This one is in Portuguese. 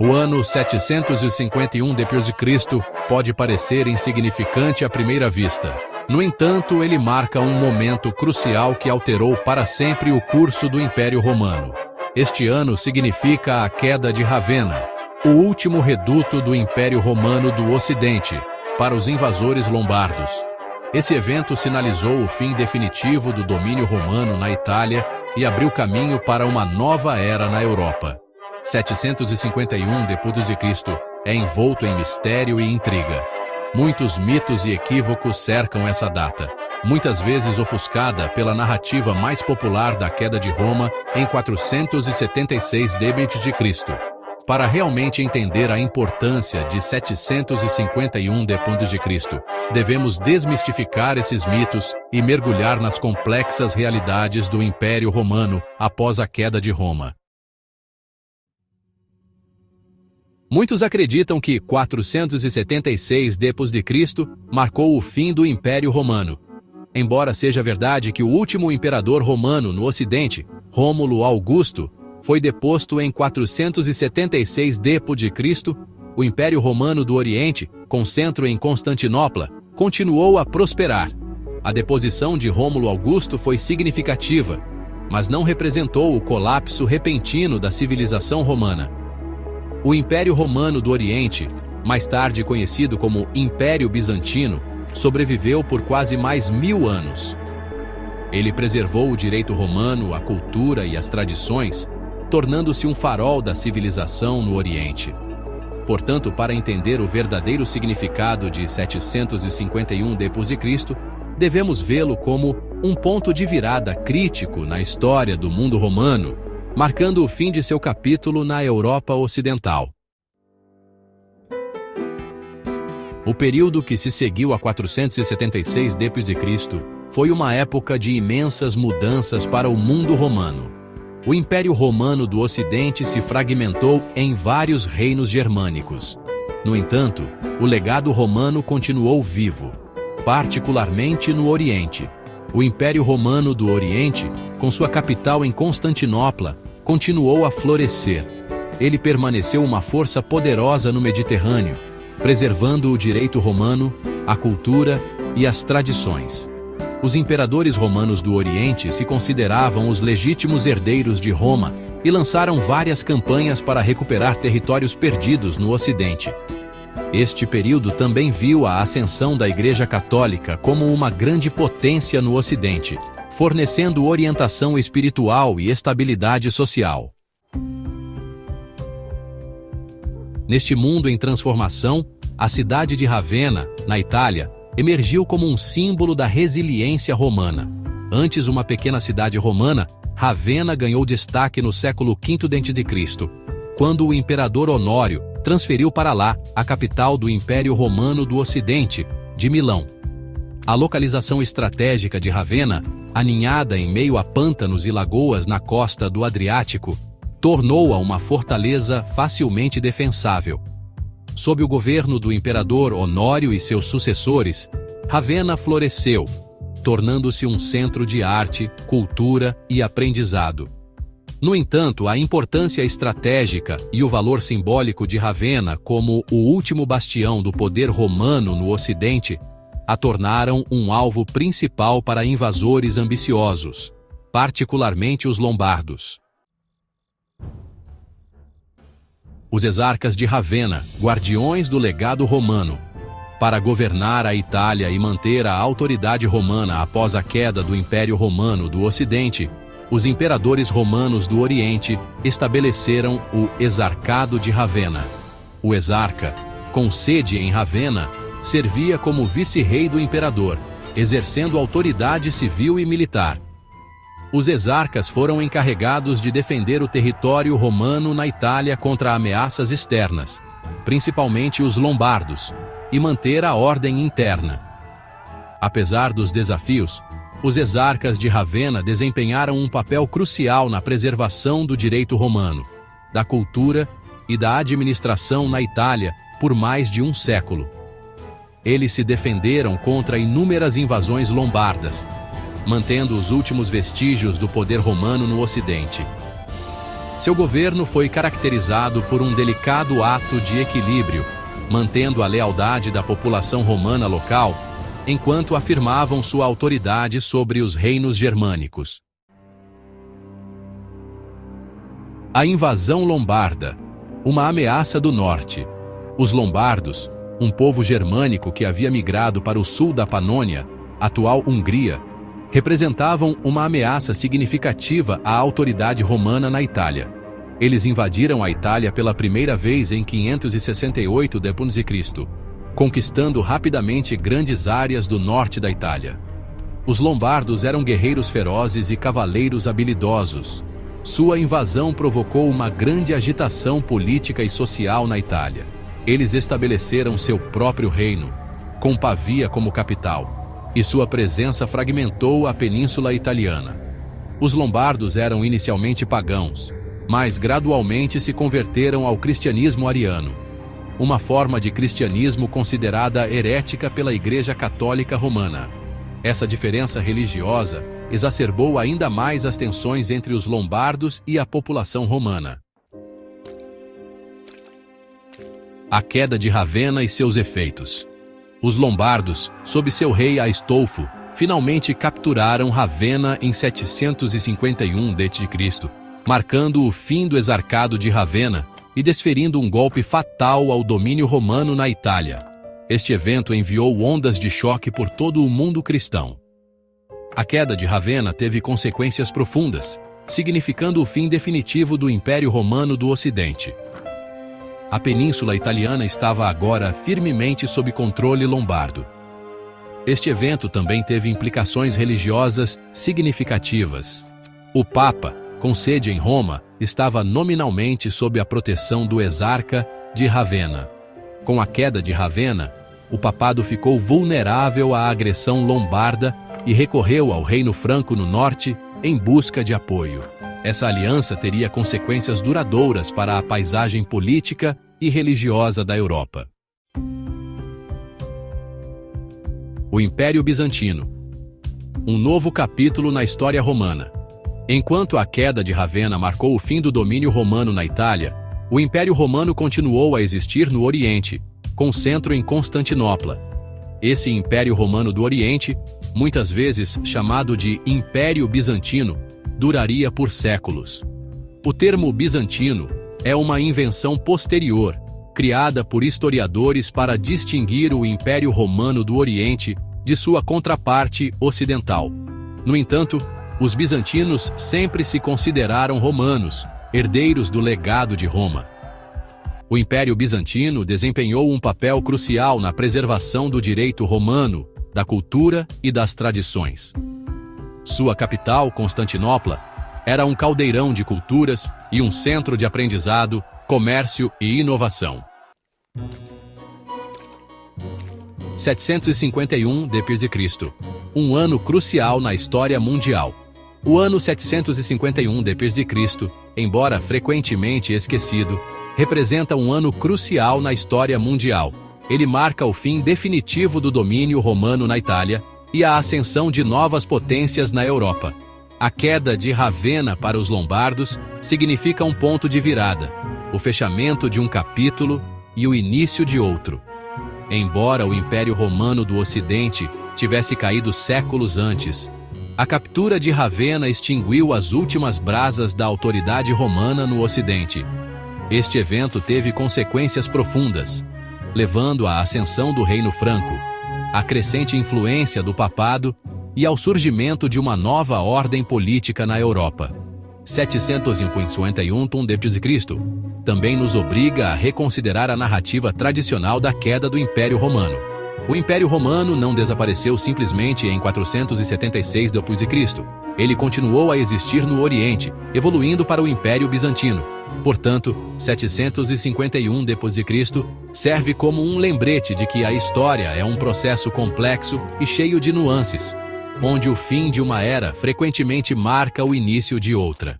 O ano 751 d.C. pode parecer insignificante à primeira vista. No entanto, ele marca um momento crucial que alterou para sempre o curso do Império Romano. Este ano significa a queda de Ravenna, o último reduto do Império Romano do Ocidente, para os invasores lombardos. Esse evento sinalizou o fim definitivo do domínio romano na Itália e abriu caminho para uma nova era na Europa. 751 d.C. é envolto em mistério e intriga. Muitos mitos e equívocos cercam essa data, muitas vezes ofuscada pela narrativa mais popular da queda de Roma em 476 d.C. Para realmente entender a importância de 751 d.C., devemos desmistificar esses mitos e mergulhar nas complexas realidades do Império Romano após a queda de Roma. Muitos acreditam que 476 d.C. marcou o fim do Império Romano. Embora seja verdade que o último imperador romano no Ocidente, Rômulo Augusto, foi deposto em 476 d.C., o Império Romano do Oriente, com centro em Constantinopla, continuou a prosperar. A deposição de Rômulo Augusto foi significativa, mas não representou o colapso repentino da civilização romana. O Império Romano do Oriente, mais tarde conhecido como Império Bizantino, sobreviveu por quase mais 1000 anos. Ele preservou o direito romano, a cultura e as tradições, tornando-se um farol da civilização no Oriente. Portanto, para entender o verdadeiro significado de 751 d.C., devemos vê-lo como um ponto de virada crítico na história do mundo romano, marcando o fim de seu capítulo na Europa Ocidental. O período que se seguiu a 476 d.C. foi uma época de imensas mudanças para o mundo romano. O Império Romano do Ocidente se fragmentou em vários reinos germânicos. No entanto, o legado romano continuou vivo, particularmente no Oriente. O Império Romano do Oriente, com sua capital em Constantinopla, continuou a florescer. Ele permaneceu uma força poderosa no Mediterrâneo, preservando o direito romano, a cultura e as tradições. Os imperadores romanos do Oriente se consideravam os legítimos herdeiros de Roma e lançaram várias campanhas para recuperar territórios perdidos no Ocidente. Este período também viu a ascensão da Igreja Católica como uma grande potência no Ocidente, fornecendo orientação espiritual e estabilidade social. Neste mundo em transformação, a cidade de Ravenna, na Itália, emergiu como um símbolo da resiliência romana. Antes uma pequena cidade romana, Ravenna ganhou destaque no século V d.C., quando o imperador Honório transferiu para lá a capital do Império Romano do Ocidente, de Milão. A localização estratégica de Ravenna, aninhada em meio a pântanos e lagoas na costa do Adriático, tornou-a uma fortaleza facilmente defensável. Sob o governo do imperador Honório e seus sucessores, Ravenna floresceu, tornando-se um centro de arte, cultura e aprendizado. No entanto, a importância estratégica e o valor simbólico de Ravenna como o último bastião do poder romano no Ocidente a tornaram um alvo principal para invasores ambiciosos, particularmente os lombardos. Os exarcas de Ravenna, guardiões do legado romano. Para governar a Itália e manter a autoridade romana após a queda do Império Romano do Ocidente, os imperadores romanos do Oriente estabeleceram o Exarcado de Ravenna. O exarca, com sede em Ravenna, servia como vice-rei do imperador, exercendo autoridade civil e militar. Os exarcas foram encarregados de defender o território romano na Itália contra ameaças externas, principalmente os lombardos, e manter a ordem interna. Apesar dos desafios, os exarcas de Ravenna desempenharam um papel crucial na preservação do direito romano, da cultura e da administração na Itália por mais de um século. Eles se defenderam contra inúmeras invasões lombardas, mantendo os últimos vestígios do poder romano no Ocidente. Seu governo foi caracterizado por um delicado ato de equilíbrio, mantendo a lealdade da população romana local, enquanto afirmavam sua autoridade sobre os reinos germânicos. A invasão lombarda, uma ameaça do norte. Os lombardos, um povo germânico que havia migrado para o sul da Panônia, atual Hungria, representavam uma ameaça significativa à autoridade romana na Itália. Eles invadiram a Itália pela primeira vez em 568 d.C., conquistando rapidamente grandes áreas do norte da Itália. Os lombardos eram guerreiros ferozes e cavaleiros habilidosos. Sua invasão provocou uma grande agitação política e social na Itália. Eles estabeleceram seu próprio reino, com Pavia como capital, e sua presença fragmentou a península italiana. Os lombardos eram inicialmente pagãos, mas gradualmente se converteram ao cristianismo ariano, uma forma de cristianismo considerada herética pela Igreja Católica Romana. Essa diferença religiosa exacerbou ainda mais as tensões entre os lombardos e a população romana. A queda de Ravenna e seus efeitos. Os lombardos, sob seu rei Astolfo, finalmente capturaram Ravenna em 751 d.C., marcando o fim do exarcado de Ravenna e desferindo um golpe fatal ao domínio romano na Itália. Este evento enviou ondas de choque por todo o mundo cristão. A queda de Ravenna teve consequências profundas, significando o fim definitivo do Império Romano do Ocidente. A península italiana estava agora firmemente sob controle lombardo. Este evento também teve implicações religiosas significativas. O Papa, com sede em Roma, estava nominalmente sob a proteção do exarca de Ravenna. Com a queda de Ravenna, o papado ficou vulnerável à agressão lombarda e recorreu ao Reino Franco no norte em busca de apoio. Essa aliança teria consequências duradouras para a paisagem política e religiosa da Europa. O Império Bizantino. Um novo capítulo na história romana. Enquanto a queda de Ravenna marcou o fim do domínio romano na Itália, o Império Romano continuou a existir no Oriente, com centro em Constantinopla. Esse Império Romano do Oriente, muitas vezes chamado de Império Bizantino, duraria por séculos. O termo bizantino é uma invenção posterior, criada por historiadores para distinguir o Império Romano do Oriente de sua contraparte ocidental. No entanto, os bizantinos sempre se consideraram romanos, herdeiros do legado de Roma. O Império Bizantino desempenhou um papel crucial na preservação do direito romano, da cultura e das tradições. Sua capital, Constantinopla, era um caldeirão de culturas e um centro de aprendizado, comércio e inovação. 751 d.C., um ano crucial na história mundial. O ano 751 d.C., embora frequentemente esquecido, representa um ano crucial na história mundial. Ele marca o fim definitivo do domínio romano na Itália e a ascensão de novas potências na Europa. A queda de Ravenna para os lombardos significa um ponto de virada, o fechamento de um capítulo e o início de outro. Embora o Império Romano do Ocidente tivesse caído séculos antes, a captura de Ravenna extinguiu as últimas brasas da autoridade romana no Ocidente. Este evento teve consequências profundas, levando à ascensão do Reino Franco, à crescente influência do papado e ao surgimento de uma nova ordem política na Europa. 751 d.C. também nos obriga a reconsiderar a narrativa tradicional da queda do Império Romano. O Império Romano não desapareceu simplesmente em 476 d.C. Ele continuou a existir no Oriente, evoluindo para o Império Bizantino. Portanto, 751 d.C. serve como um lembrete de que a história é um processo complexo e cheio de nuances, onde o fim de uma era frequentemente marca o início de outra.